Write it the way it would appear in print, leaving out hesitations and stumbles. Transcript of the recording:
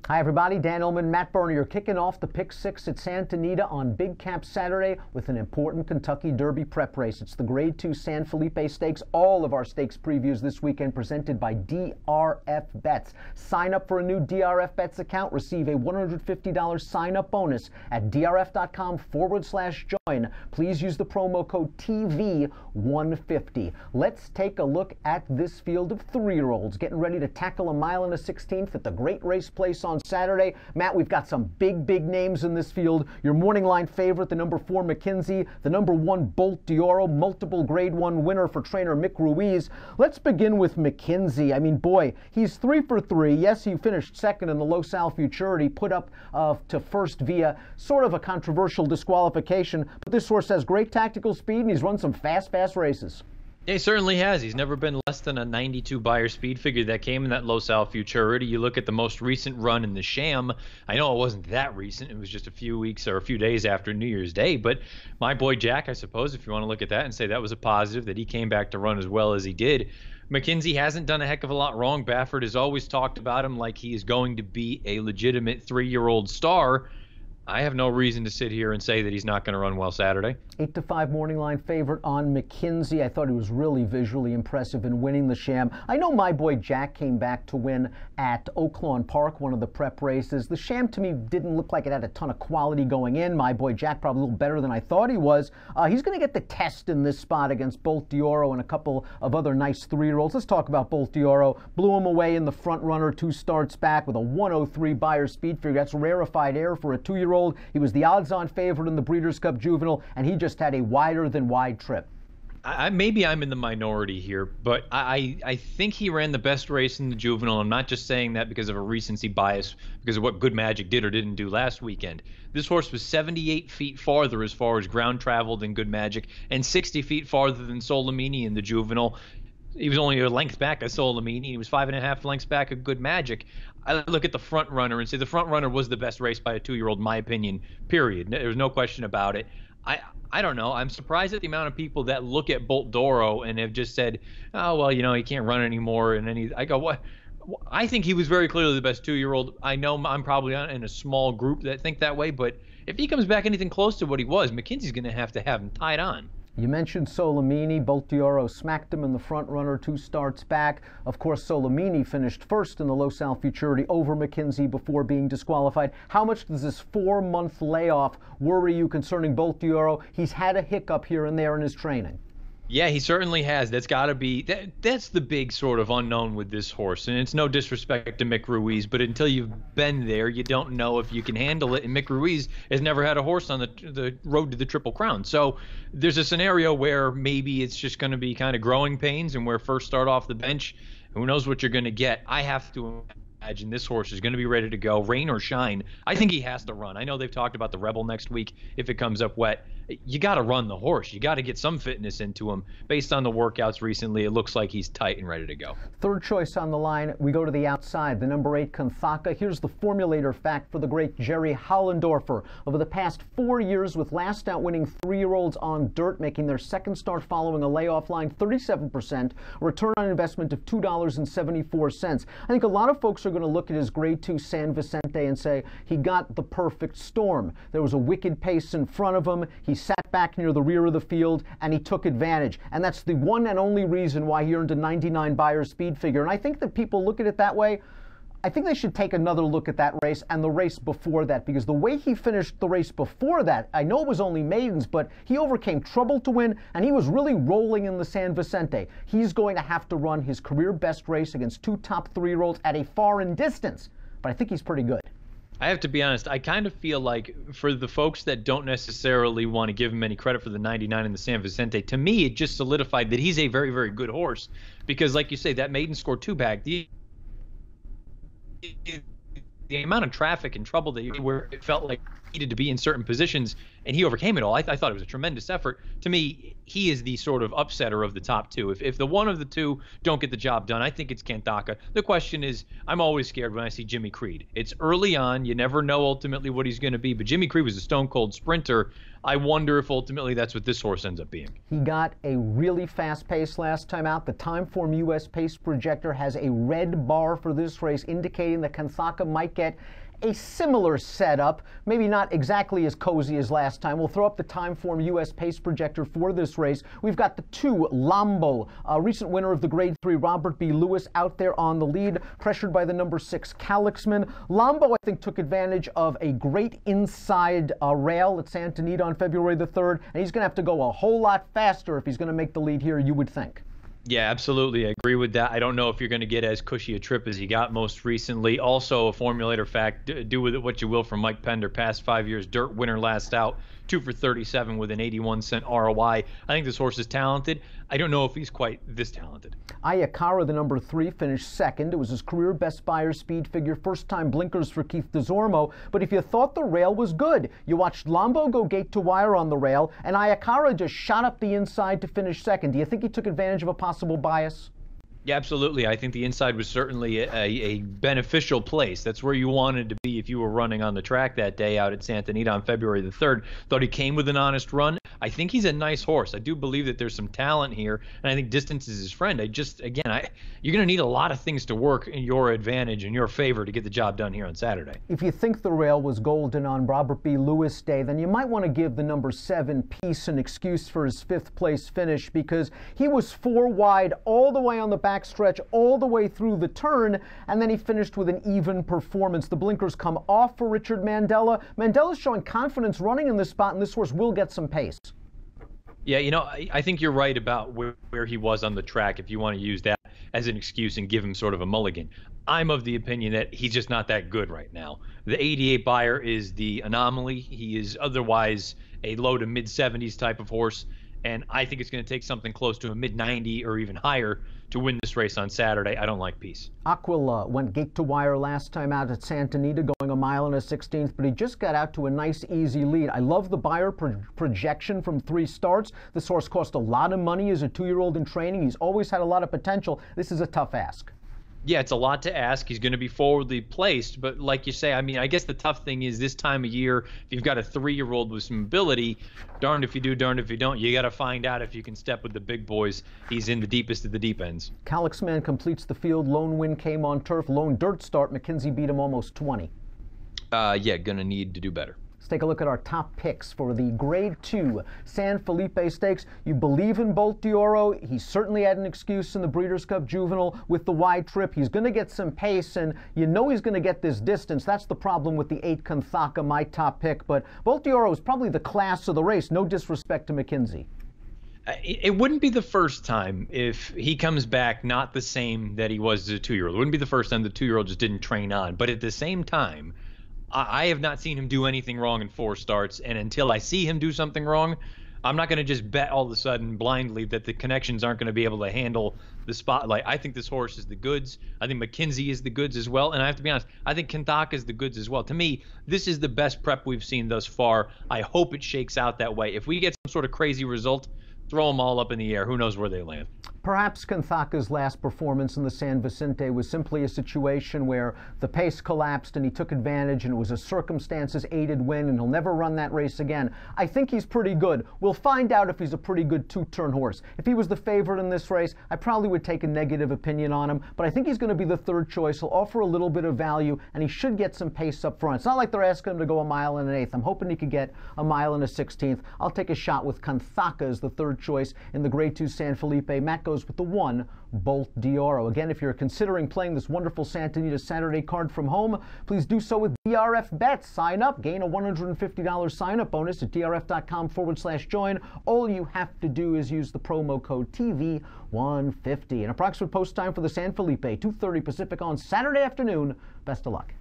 Hi everybody, Dan Illman, Matt Berner. You're kicking off the Pick 6 at Santa Anita on Big Cap Saturday with an important Kentucky Derby prep race. It's the Grade 2 San Felipe Stakes. All of our stakes previews this weekend presented by DRF Bets. Sign up for a new DRF Bets account. Receive a $150 sign-up bonus at drf.com/join. Please use the promo code TV150. Let's take a look at this field of 3-year-olds getting ready to tackle a mile and a 16th at the Great Race Place on Saturday. Matt, we've got some big names in this field. Your morning line favorite, the number 4 McKinsey, the number 1 Bolt d'Oro, multiple Grade 1 winner for trainer Mick Ruiz. Let's begin with McKinsey. I mean, boy, he's 3 for 3. Yes, he finished second in the Los Al Futurity, put up to first via sort of a controversial disqualification. But this horse has great tactical speed, and he's run some fast races. Yeah, he certainly has. He's never been less than a 92 Beyer speed figure that came in that Los Al Futurity. You look at the most recent run in the Sham. I know it wasn't that recent. It was just a few weeks or a few days after New Year's Day. But my boy Jack, I suppose, if you want to look at that and say that was a positive, that he came back to run as well as he did. McKinsey hasn't done a heck of a lot wrong. Baffert has always talked about him like he is going to be a legitimate 3-year-old star. I have no reason to sit here and say that he's not going to run well Saturday. 8-5 morning line favorite on McKinsey. I thought he was really visually impressive in winning the Sham. I know my boy Jack came back to win at Oaklawn Park, one of the prep races. The Sham to me didn't look like it had a ton of quality going in. My boy Jack probably a little better than I thought he was. He's going to get the test in this spot against Bolt d'Oro and a couple of other nice 3-year-olds. Let's talk about Bolt d'Oro. Blew him away in the front runner 2 starts back with a 103 Beyer speed figure. That's rarefied air for a 2-year-old. He was the odds-on favorite in the Breeders' Cup Juvenile, and he just had a wider-than-wide trip. Maybe I'm in the minority here, but I think he ran the best race in the Juvenile. I'm not just saying that because of a recency bias, because of what Good Magic did or didn't do last weekend. This horse was 78 feet farther as far as ground travel than Good Magic, and 60 feet farther than Solimini in the Juvenile. He was only a length back of Solimini. He was 5.5 lengths back of Good Magic. I look at the front runner and say the front runner was the best race by a 2-year-old, in my opinion, period. There's no question about it. I don't know. I'm surprised at the amount of people that look at Bolt d'Oro and have just said, oh, well, you know, he can't run anymore. And then I go, what? I think he was very clearly the best 2-year-old. I know I'm probably in a small group that think that way, but if he comes back anything close to what he was, McKinsey's going to have him tied on. You mentioned Solimini. Bolt d'Oro smacked him in the front runner 2 starts back. Of course, Solimini finished first in the Los Al Futurity over McKinsey before being disqualified. How much does this 4-month layoff worry you concerning Bolt d'Oro? He's had a hiccup here and there in his training. Yeah, he certainly has. That's got to be that's the big sort of unknown with this horse. And it's no disrespect to Mick Ruiz, but until you've been there, you don't know if you can handle it. And Mick Ruiz has never had a horse on the road to the Triple Crown. So there's a scenario where maybe it's just going to be kind of growing pains, and where first start off the bench, who knows what you're going to get. I have to imagine this horse is going to be ready to go, rain or shine. I think he has to run. I know they've talked about the Rebel next week if it comes up wet. You got to run the horse. You got to get some fitness into him. Based on the workouts recently, it looks like he's tight and ready to go. Third choice on the line, we go to the outside, the number 8 Kanthaka. Here's the formulator fact for the great Jerry Hollendorfer. Over the past 4 years, with last out winning 3-year-olds on dirt, making their second start following a layoff line, 37%, return on investment of $2.74. I think a lot of folks are going to look at his Grade 2 San Vicente and say he got the perfect storm. There was a wicked pace in front of him. He sat back near the rear of the field, and he took advantage. And that's the one and only reason why he earned a 99 Beyer speed figure. And I think that people look at it that way. I think they should take another look at that race and the race before that, because the way he finished the race before that, I know it was only maidens, but he overcame trouble to win, and he was really rolling in the San Vicente. He's going to have to run his career best race against 2 top 3-year-olds at a foreign distance, but I think he's pretty good. I have to be honest, I kind of feel like for the folks that don't necessarily want to give him any credit for the 99 in the San Vicente, to me it just solidified that he's a very, very good horse. Because like you say, that maiden score 2 bag, the amount of traffic and trouble that where it felt like needed to be in certain positions, and he overcame it all. I thought it was a tremendous effort. To me, he is the sort of upsetter of the top two. If the one of the two don't get the job done, I think it's Kantaka. The question is, I'm always scared when I see Jimmy Creed. It's early on. You never know ultimately what he's going to be, but Jimmy Creed was a stone-cold sprinter. I wonder if ultimately that's what this horse ends up being. He got a really fast pace last time out. The Timeform U.S. pace projector has a red bar for this race, indicating that Kantaka might get a similar setup, maybe not exactly as cozy as last time. We'll throw up the Timeform U.S. pace projector for this race. We've got the 2, Lambo, a recent winner of the Grade 3, Robert B. Lewis, out there on the lead, pressured by the number 6, Calixman. Lambo, I think, took advantage of a great inside rail at Santa Anita on February the 3rd, and he's going to have to go a whole lot faster if he's going to make the lead here, you would think. Yeah, absolutely. I agree with that. I don't know if you're going to get as cushy a trip as he got most recently. Also, a formulator fact, do with it what you will, from Mike Pender, past 5 years, dirt winner last out, 2 for 37 with an 81-cent ROI. I think this horse is talented. I don't know if he's quite this talented. Ayakara, the number 3, finished second. It was his career best Beyer speed figure, first-time blinkers for Keith DeZormo. But if you thought the rail was good, you watched Lambo go gate to wire on the rail, and Ayakara just shot up the inside to finish second. Do you think he took advantage of a possible bias? Yeah, absolutely. I think the inside was certainly a beneficial place. That's where you wanted to be if you were running on the track that day out at Santa Anita on February the 3rd. Thought he came with an honest run. I think he's a nice horse. I do believe that there's some talent here, and I think distance is his friend. You're going to need a lot of things to work in your advantage, in your favor, to get the job done here on Saturday. If you think the rail was golden on Robert B. Lewis Day, then you might want to give the number 7, Peace, an excuse for his 5th place finish, because he was 4 wide all the way on the back stretch, all the way through the turn, and then he finished with an even performance. The blinkers come off for Richard Mandela. Mandela's showing confidence running in this spot, and this horse will get some pace. Yeah, I think you're right about where he was on the track, if you want to use that as an excuse and give him sort of a mulligan. I'm of the opinion that he's just not that good right now. The 88 Beyer is the anomaly. He is otherwise a low to mid-70s type of horse, and I think it's going to take something close to a mid-90 or even higher to win this race on Saturday. I don't like Peace. Aquila went gate to wire last time out at Santa Anita, going a mile and a 16th, but he just got out to a nice, easy lead. I love the Beyer projection from 3 starts. This horse cost a lot of money as a 2-year-old in training. He's always had a lot of potential. This is a tough ask. Yeah, it's a lot to ask. He's going to be forwardly placed, but like you say, I guess the tough thing is this time of year, if you've got a 3-year-old with some ability, darned if you do, darned if you don't. You got to find out if you can step with the big boys. He's in the deepest of the deep ends. Calixman completes the field. Lone win came on turf. Lone dirt start. McKenzie beat him almost 20. Yeah, going to need to do better. Let's take a look at our top picks for the Grade 2 San Felipe Stakes. You believe in Bolt d'Oro. He certainly had an excuse in the Breeders' Cup Juvenile with the wide trip. He's going to get some pace, and you know he's going to get this distance. That's the problem with the 8 Kantaka, my top pick. But Bolt d'Oro is probably the class of the race. No disrespect to McKenzie. It wouldn't be the first time if he comes back not the same that he was as a 2-year-old. It wouldn't be the first time the 2-year-old just didn't train on. But at the same time, I have not seen him do anything wrong in 4 starts, and until I see him do something wrong, I'm not going to just bet all of a sudden blindly that the connections aren't going to be able to handle the spotlight. I think this horse is the goods. I think McKenzie is the goods as well, and I have to be honest, I think Kantaka is the goods as well. To me, this is the best prep we've seen thus far. I hope it shakes out that way. If we get some sort of crazy result, throw them all up in the air. Who knows where they land? Perhaps Kantaka's last performance in the San Vicente was simply a situation where the pace collapsed and he took advantage, and it was a circumstances-aided win, and he'll never run that race again. I think he's pretty good. We'll find out if he's a pretty good 2-turn horse. If he was the favorite in this race, I probably would take a negative opinion on him, but I think he's going to be the 3rd choice. He'll offer a little bit of value, and he should get some pace up front. It's not like they're asking him to go a mile and an 1/8. I'm hoping he could get a mile and a 16th. I'll take a shot with Kantaka as the 3rd choice in the Grade 2 San Felipe. Matt goes with the 1 Bolt d'Oro. Again, if you're considering playing this wonderful Santa Anita Saturday card from home, please do so with DRF Bets. Sign up, gain a $150 sign-up bonus at drf.com/join. All you have to do is use the promo code TV150. An approximate post time for the San Felipe, 2:30 Pacific on Saturday afternoon. Best of luck.